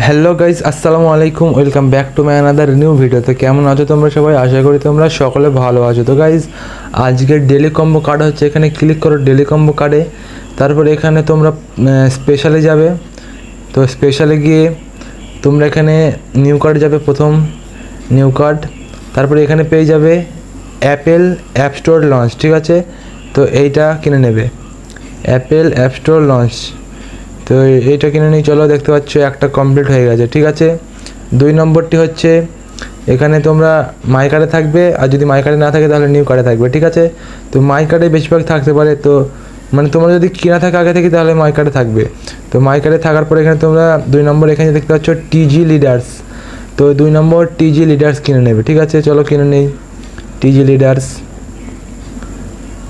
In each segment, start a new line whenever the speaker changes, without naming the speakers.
Hello guys, আসসালামু আলাইকুম। Welcome back to my another new video. তো কেমন আছো তোমরা সবাই? আশা করি তোমরা সকলে ভালো আছো। তো গাইজ, আজকের ডেলি কম্বো কার্ড হচ্ছে, এখানে ক্লিক করো ডেলি কম্বো কার্ডে। তারপরে এখানে তোমরা স্পেশালে যাবে। তো স্পেশালে গিয়ে তোমরা এখানে নিউ কার্ড যাবে, প্রথম নিউ কার্ড। তারপরে এখানে পেয়ে যাবে অ্যাপেল অ্যাপ স্টোর লঞ্চ, ঠিক আছে? তো এইটা কিনে নেবে, অ্যাপেল অ্যাপ স্টোর লঞ্চ। তো এইটা কিনে নিয়ে চলো। দেখতে পাচ্ছ একটা কমপ্লিট হয়ে গেছে, ঠিক আছে। 2 নম্বরটি হচ্ছে, এখানে তোমরা মাই কার্ডে থাকবে, আর যদি মাই কার্ডে না থাকে তাহলে নিউ কার্ডে থাকবে, ঠিক আছে। তো মাই কার্ডে বেশিরভাগ থাকতে পারে, তো মানে তোমরা যদি কেনা থাকে আগে থেকে তাহলে মাই কার্ডে থাকবে। তো মাই কার্ডে থাকার পরে এখানে তোমরা 2 নম্বর এখানে দেখতে পাচ্ছ টিজি লিডার্স। তো 2 নম্বর টিজি লিডার্স কিনে নেবে, ঠিক আছে। চলো কিনে নেই টিজি লিডার্স।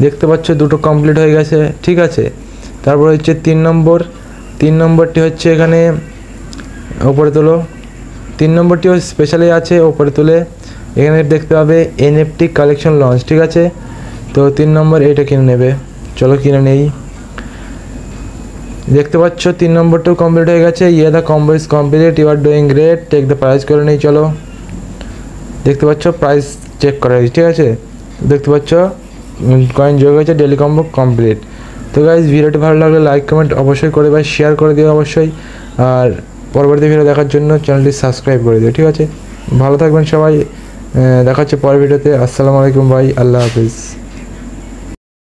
দেখতে পাচ্ছ দুটো কমপ্লিট হয়ে গেছে, ঠিক আছে। তারপর হচ্ছে 3 নম্বরটি হচ্ছে এখানে ওপরে তোলো। 3 নম্বরটিও স্পেশালি আছে, ওপরে তুলে এখানে দেখতে পাবে এনএফটি কালেকশন লঞ্চ, ঠিক আছে। তো 3 নম্বর এইটা কিনে নেবে, চলো কিনে নেই। দেখতে পাচ্ছ 3 নম্বরটাও কমপ্লিট হয়ে গেছে। The combo is complete, you are doing great, take the price করে নেই, চলো। দেখতে পাচ্ছ প্রাইস চেক করা হয়েছে, ঠিক আছে। দেখতে পাচ্ছ কয়েন যোগ হয়েছে, ডেলি কম্বো কমপ্লিট। তো গাইজ, ভিডিওটি ভালো লাগলে লাইক কমেন্ট অবশ্যই করে বা শেয়ার করে দিও অবশ্যই। আর পরবর্তী ভিডিও দেখার জন্য চ্যানেলটি সাবস্ক্রাইব করে দিও, ঠিক আছে। ভালো থাকবেন সবাই, দেখা হচ্ছে পরের ভিডিওতে। আসসালামু আলাইকুম ভাই, আল্লাহ হাফিজ।